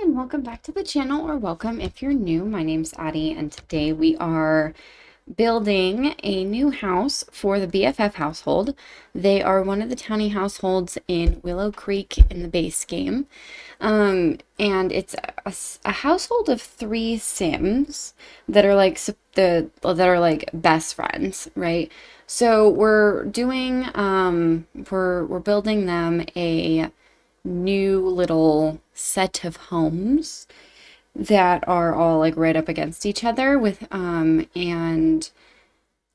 and welcome back to the channel, or welcome if you're new. My name's Addie, and today we are building a new house for the BFF household. They are one of the townie households in Willow Creek in the base game. And it's a household of 3 Sims that are like best friends, right? So we're doing we're building them a new little set of homes that are all like right up against each other with and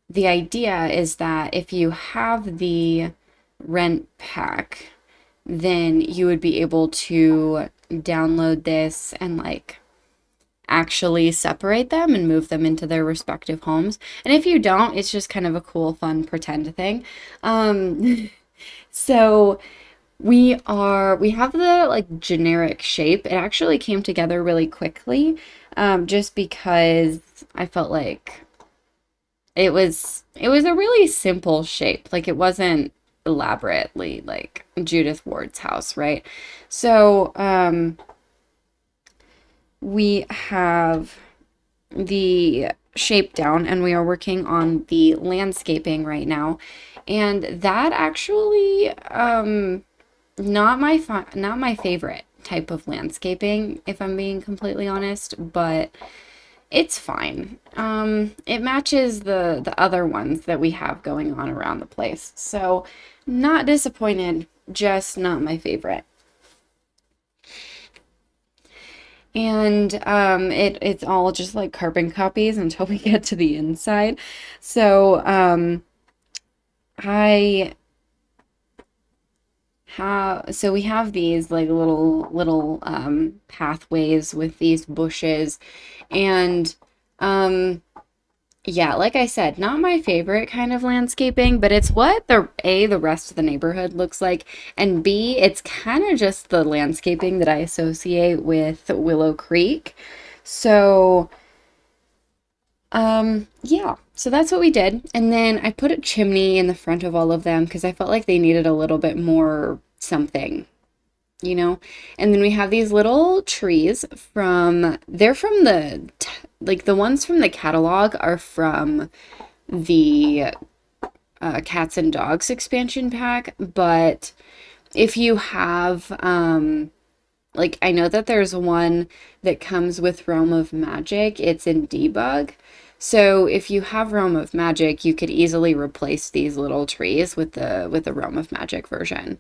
the idea is that if you have the rent pack, then you would be able to download this and like actually separate them and move them into their respective homes. And if you don't, it's just kind of a cool, fun pretend thing. So we have the like generic shape. It actually came together really quickly, just because I felt like it was a really simple shape. Like it wasn't elaborately like Judith Ward's house, right? So we have the shape down and we are working on the landscaping right now. And that actually not my favorite type of landscaping, if I'm being completely honest, but it's fine. It matches the other ones that we have going on around the place. So not disappointed, just not my favorite. And it's all just like carbon copies until we get to the inside. So we have these like little pathways with these bushes, and yeah, like I said, not my favorite kind of landscaping, but it's what the rest of the neighborhood looks like, and B, it's kind of just the landscaping that I associate with Willow Creek. So yeah, so that's what we did. And then I put a chimney in the front of all of them because I felt like they needed a little bit more something, you know? And then we have these little trees they're from like the ones from the catalog are from the Cats and Dogs expansion pack, but if you have, like I know that there's one that comes with Realm of Magic, it's in debug. So if you have Realm of Magic, you could easily replace these little trees with the Realm of Magic version.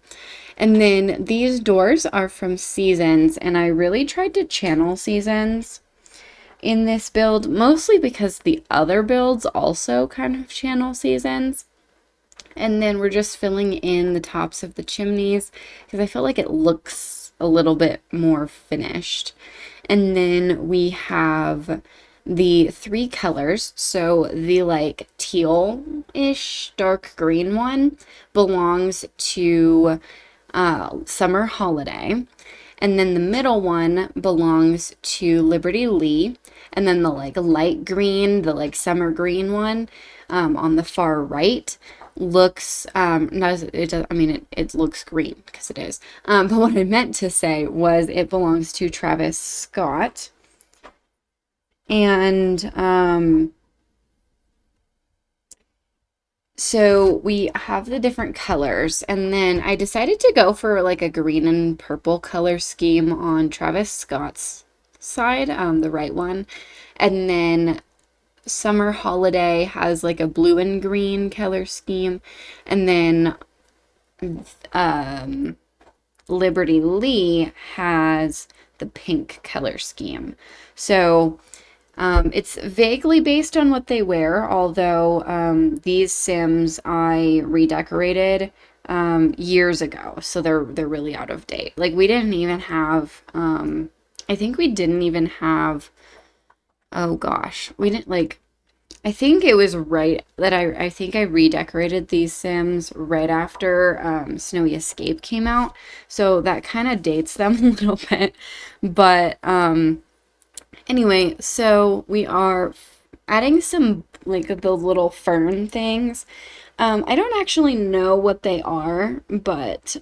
And then these doors are from Seasons, and I really tried to channel Seasons in this build, mostly because the other builds also kind of channel Seasons. And then we're just filling in the tops of the chimneys because I feel like it looks a little bit more finished. And then we have the 3 colors. So the like teal-ish dark green one belongs to Summer Holiday. And then the middle one belongs to Liberty Lee. And then the like light green, the like summer green one on the far right looks it looks green because it is, but what I meant to say was it belongs to Travis Scott. And so we have the different colors, and then I decided to go for like a green and purple color scheme on Travis Scott's side, the right one, and then Summer Holiday has like a blue and green color scheme, and then Liberty Lee has the pink color scheme. So it's vaguely based on what they wear, although these Sims I redecorated years ago, so they're really out of date. Like we didn't even have I think we didn't even have, oh gosh, we didn't like, I think it was right that I think I redecorated these Sims right after Snowy Escape came out. So that kind of dates them a little bit. But anyway, so we are adding some like the little fern things. I don't actually know what they are, but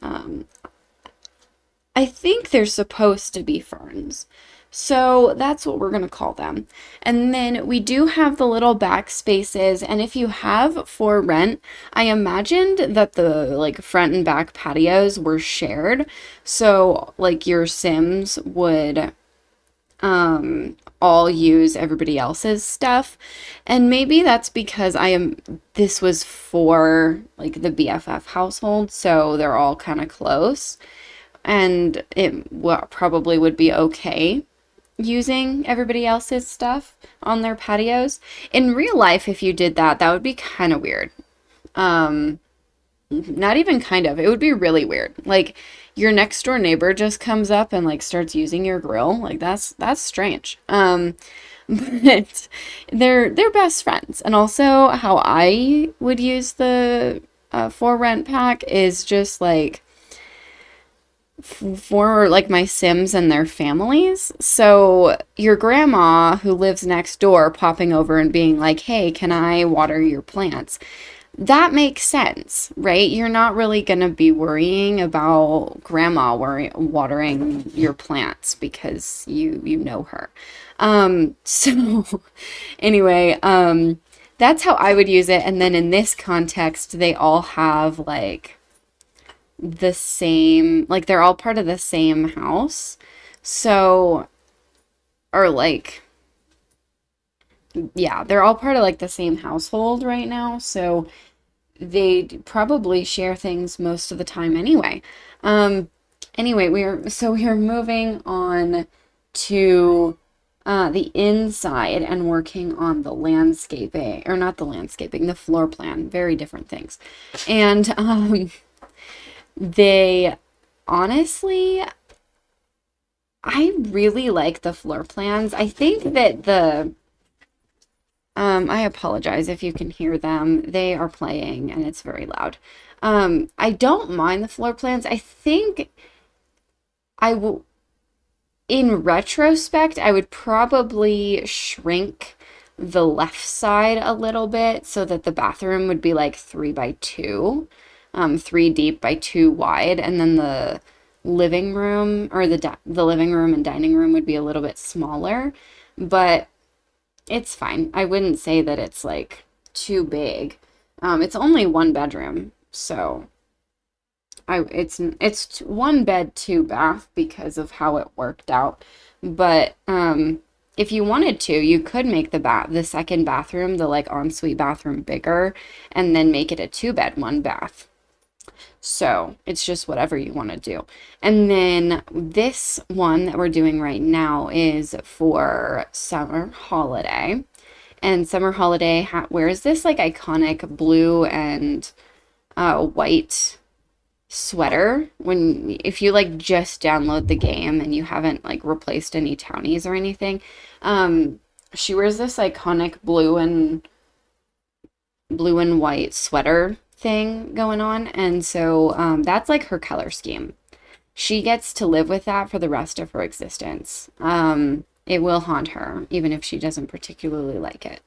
I think they're supposed to be ferns. So that's what we're going to call them. And then we do have the little back spaces. And if you have for rent, I imagined that the like front and back patios were shared. So like your Sims would all use everybody else's stuff. And maybe that's because this was for like the BFF household, so they're all kind of close. And it probably would be okay using everybody else's stuff on their patios. In real life, if you did that, that would be kind of weird. Um, Not even kind of. It would be really weird. Like your next door neighbor just comes up and like starts using your grill. Like that's strange. But they're best friends. And also how I would use the for rent pack is just like for like my Sims and their families. So your grandma who lives next door popping over and being like, "Hey, can I water your plants?" That makes sense, right? You're not really going to be worrying about grandma watering your plants because you know her. So anyway, that's how I would use it. And then in this context, they all have like the same, like they're all part of the same house. So, or like, yeah, they're all part of like the same household right now. So they probably share things most of the time anyway. Anyway, we are moving on to the inside and working on the landscaping, or not the landscaping, the floor plan, very different things. And they honestly, I really like the floor plans. I think that I apologize if you can hear them. They are playing and it's very loud. I don't mind the floor plans. I think I will, in retrospect, I would probably shrink the left side a little bit so that the bathroom would be like 3 by 2, 3 deep by 2 wide, and then the living room or the living room and dining room would be a little bit smaller, but it's fine. I wouldn't say that it's like too big. It's only 1 bedroom, so it's 1 bed, 2 bath because of how it worked out. But if you wanted to, you could make the second bathroom, the like ensuite bathroom, bigger, and then make it a 2 bed, 1 bath. So it's just whatever you want to do. And then this one that we're doing right now is for summer holiday. And summer holiday wears this like iconic blue and white sweater. If you like just download the game and you haven't like replaced any townies or anything, she wears this iconic blue and white sweater thing going on, and so that's like her color scheme. She gets to live with that for the rest of her existence. It will haunt her even if she doesn't particularly like it.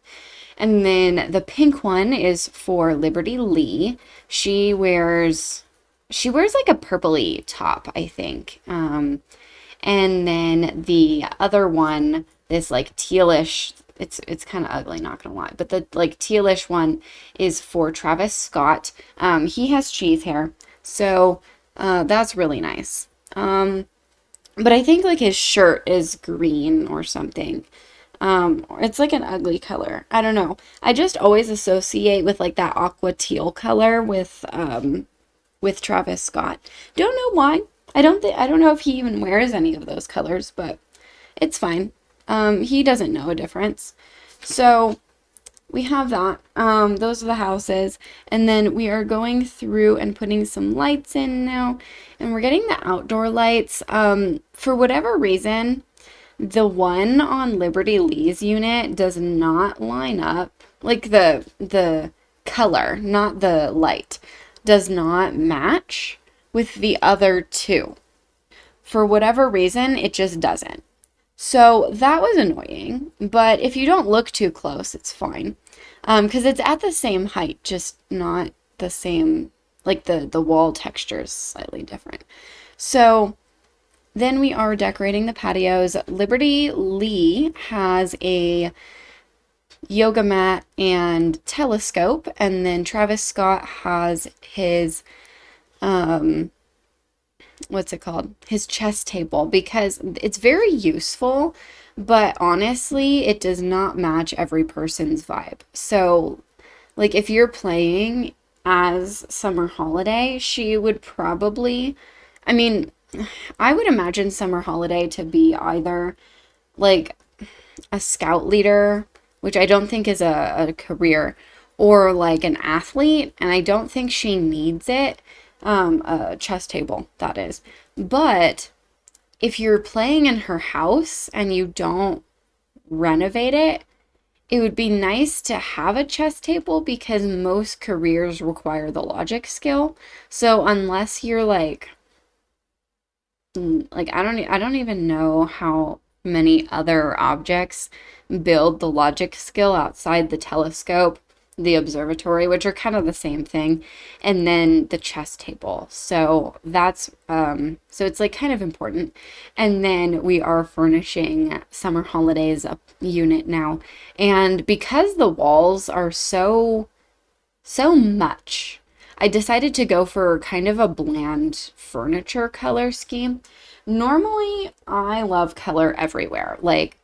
And then the pink one is for Liberty Lee. She wears like a purpley top, I think. And then the other one, this like tealish, it's kind of ugly, not gonna lie, but the like tealish one is for Travis Scott. He has cheese hair, so that's really nice. But I think like his shirt is green or something. It's like an ugly color. I don't know. I just always associate with like that aqua teal color with Travis Scott. Don't know why. I don't know if he even wears any of those colors, but it's fine. He doesn't know a difference. So we have that. Those are the houses. And then we are going through and putting some lights in now. And we're getting the outdoor lights. For whatever reason, the one on Liberty Lee's unit does not line up. Like the color, not the light, does not match with the other two. For whatever reason, it just doesn't. So that was annoying, but if you don't look too close, it's fine. Because it's at the same height, just not the same, like the wall texture is slightly different. So then we are decorating the patios. Liberty Lee has a yoga mat and telescope, and then Travis Scott has his what's it called? His chess table, because it's very useful, but honestly, it does not match every person's vibe. So, like, if you're playing as Summer Holiday, she would probably, I mean, I would imagine Summer Holiday to be either like a scout leader, which I don't think is a career, or like an athlete, and I don't think she needs it. A chess table, that is. But if you're playing in her house and you don't renovate it, it would be nice to have a chess table because most careers require the logic skill. So unless you're I don't even know how many other objects build the logic skill outside the telescope, the observatory, which are kind of the same thing, and then the chess table. So that's so it's like kind of important. And then we are furnishing Summer Holidays a unit now. And because the walls are so much, I decided to go for kind of a bland furniture color scheme. Normally, I love color everywhere, like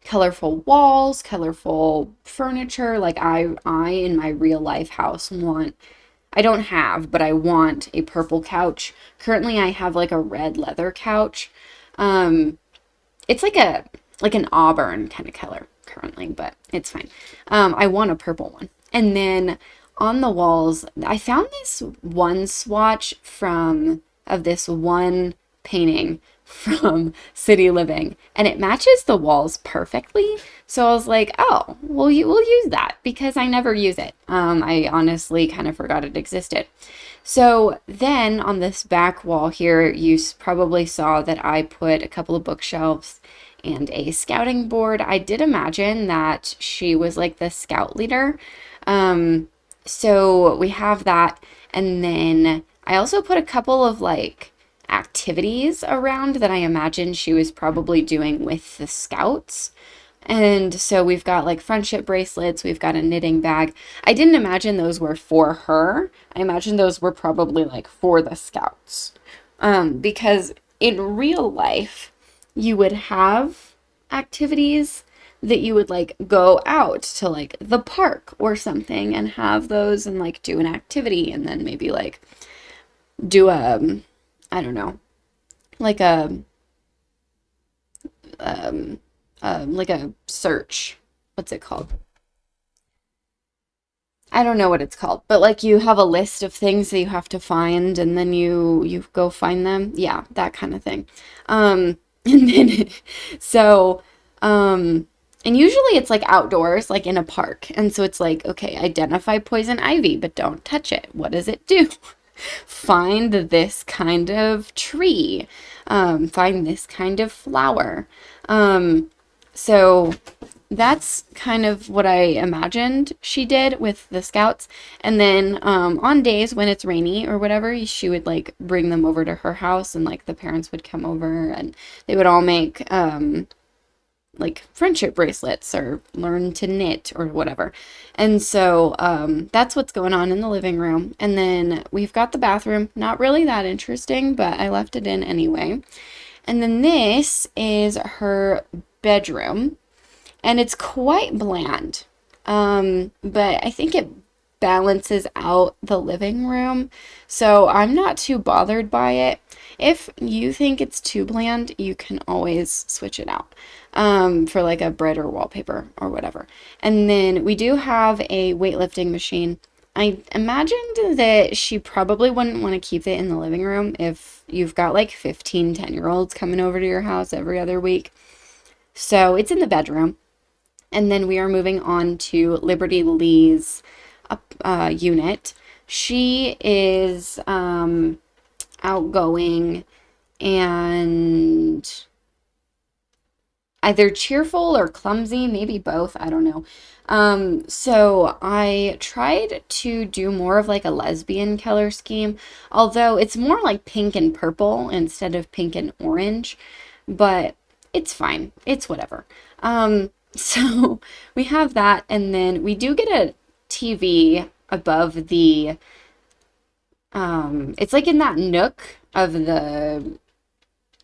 colorful walls, colorful furniture. Like I in my real life house want, I don't have, but I want a purple couch. Currently, I have like a red leather couch. Um, it's like an auburn kind of color currently, but it's fine. I want a purple one. And then on the walls, I found this one swatch from of this one painting from City Living, and it matches the walls perfectly. So I was like, oh, well, we'll use that because I never use it. I honestly kind of forgot it existed. So then on this back wall here, you probably saw that I put a couple of bookshelves and a scouting board. I did imagine that she was like the scout leader. So we have that. And then I also put a couple of like activities around that I imagine she was probably doing with the scouts. And so we've got like friendship bracelets, we've got a knitting bag. I didn't imagine those were for her. I imagine those were probably like for the scouts. Because in real life, you would have activities that you would like go out to like the park or something and have those and like do an activity and then maybe like do I don't know, like like a search. What's it called? I don't know what it's called, but like you have a list of things that you have to find and then you go find them. Yeah, that kind of thing. And then so and usually it's like outdoors, like in a park. And so it's like, okay, identify poison ivy, but don't touch it. What does it do? Find this kind of tree. Find this kind of flower. So that's kind of what I imagined she did with the scouts. And then on days when it's rainy or whatever, she would like bring them over to her house and like the parents would come over and they would all make like friendship bracelets or learn to knit or whatever. And so that's what's going on in the living room. And then we've got the bathroom. Not really that interesting, but I left it in anyway. And then this is her bedroom. And it's quite bland. But I think it balances out the living room. So I'm not too bothered by it. If you think it's too bland, you can always switch it out for like a brighter wallpaper or whatever. And then we do have a weightlifting machine. I imagined that she probably wouldn't want to keep it in the living room if you've got like 15 10-year-olds coming over to your house every other week. So it's in the bedroom. And then we are moving on to Liberty Lee's unit. She is outgoing and either cheerful or clumsy, maybe both, I don't know. So I tried to do more of like a lesbian color scheme, although it's more like pink and purple instead of pink and orange, but it's fine. It's whatever. So we have that, and then we do get a TV above the, it's like in that nook of the,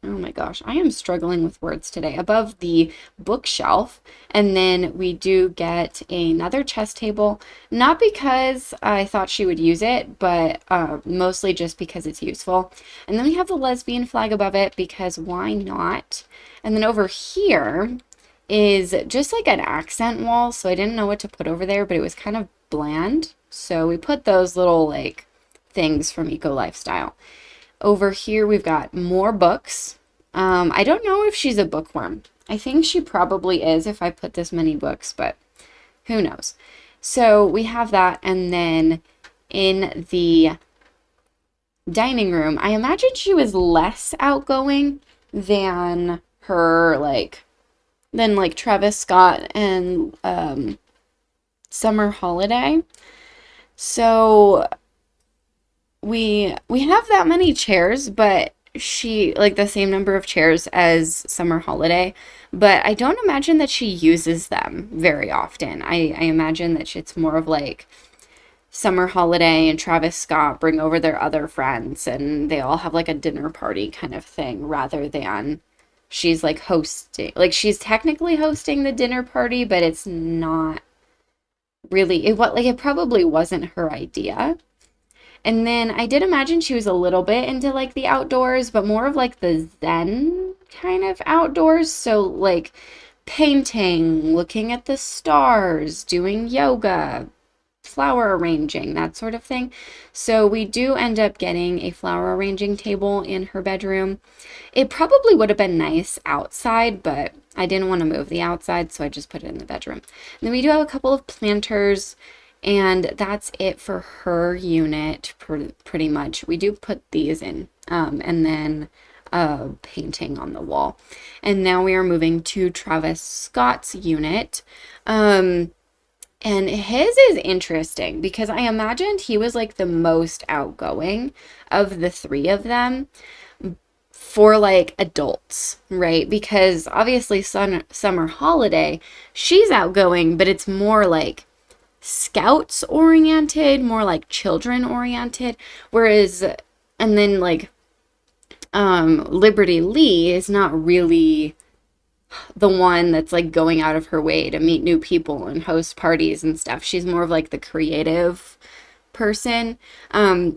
oh my gosh, I am struggling with words today. Above the bookshelf. And then we do get another chess table, not because I thought she would use it, but mostly just because it's useful. And then we have the lesbian flag above it because why not? And then over here is just like an accent wall. So I didn't know what to put over there, but it was kind of bland. So we put those little like things from Eco Lifestyle. Over here, we've got more books. I don't know if she's a bookworm. I think she probably is if I put this many books, but who knows. So we have that, and then in the dining room, I imagine she was less outgoing than her, than Travis Scott and Summer Holiday. So we have that many chairs, but she like the same number of chairs as Summer Holiday, but I don't imagine that she uses them very often. I imagine that it's more of like Summer Holiday and Travis Scott bring over their other friends and they all have like a dinner party kind of thing rather than she's like hosting. Like she's technically hosting the dinner party, but it's not really it probably wasn't her idea. And then I did imagine she was a little bit into like the outdoors, but more of like the Zen kind of outdoors. So like painting, looking at the stars, doing yoga, flower arranging, that sort of thing. So we do end up getting a flower arranging table in her bedroom. It probably would have been nice outside, but I didn't want to move the outside, so I just put it in the bedroom. And then we do have a couple of planters. And that's it for her unit, pretty much. We do put these in, and then a painting on the wall. And now we are moving to Travis Scott's unit. And his is interesting because I imagined he was like the most outgoing of the three of them for like adults, right? Because obviously Summer Holiday, she's outgoing, but it's more like Scouts oriented, more like children oriented, whereas and then like Liberty Lee is not really the one that's like going out of her way to meet new people and host parties and stuff. She's more of like the creative person. I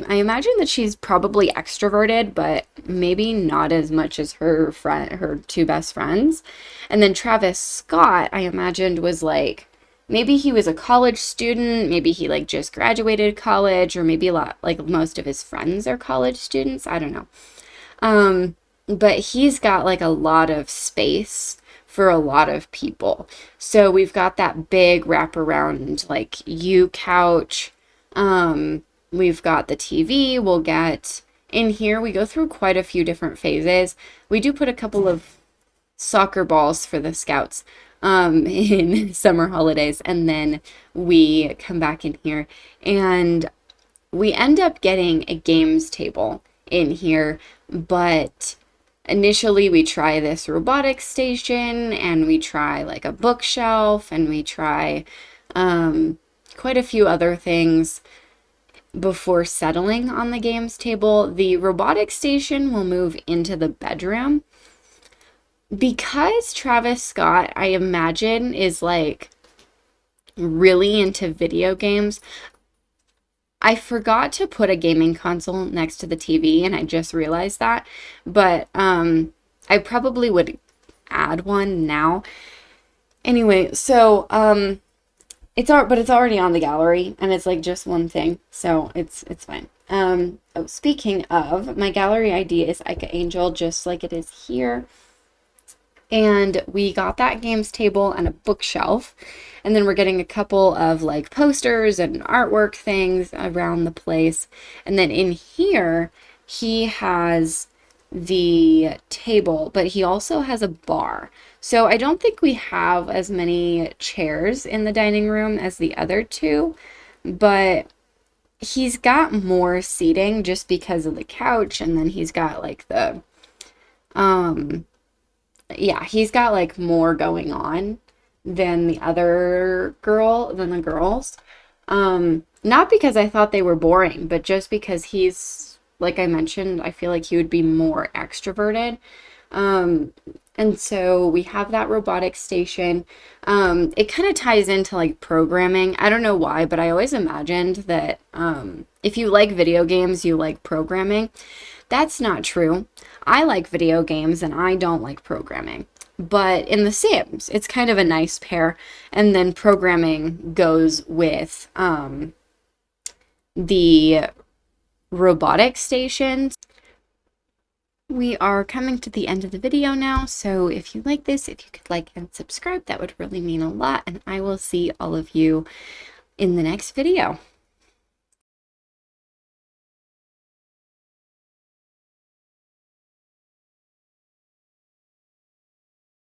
imagine that she's probably extroverted, but maybe not as much as her two best friends. And then Travis Scott, I imagined was like, maybe he was a college student, maybe he like just graduated college, or maybe a lot, like most of his friends are college students. I don't know. But he's got like a lot of space for a lot of people. So we've got that big wraparound like U couch. We've got the TV. We'll get in here. We go through quite a few different phases. We do put a couple of soccer balls for the Scouts in Summer Holidays, and then we come back in here and we end up getting a games table in here, but initially we try this robotics station and we try like a bookshelf and we try quite a few other things before settling on the games table. The robotics station will move into the bedroom. Because Travis Scott, I imagine, is like really into video games, I forgot to put a gaming console next to the TV, and I just realized that. But I probably would add one now. Anyway, so it's already on the gallery, and it's like just one thing, so it's fine. Speaking of, my gallery ID is AikaAngel, just like it is here. And we got that games table and a bookshelf. And then we're getting a couple of like posters and artwork things around the place. And then in here, he has the table, but he also has a bar. So I don't think we have as many chairs in the dining room as the other two, but he's got more seating just because of the couch, and then he's got like the yeah, he's got like more going on than the girls. Not because I thought they were boring, but just because he's, like I mentioned, I feel like he would be more extroverted. Um, and so we have that robotic station. It kind of ties into like programming. I don't know why, but I always imagined that if you like video games, you like programming. That's not true. I like video games and I don't like programming. But in The Sims, it's kind of a nice pair. And then programming goes with the robotic stations. We are coming to the end of the video now, so if you like this, if you could like and subscribe, that would really mean a lot, and I will see all of you in the next video.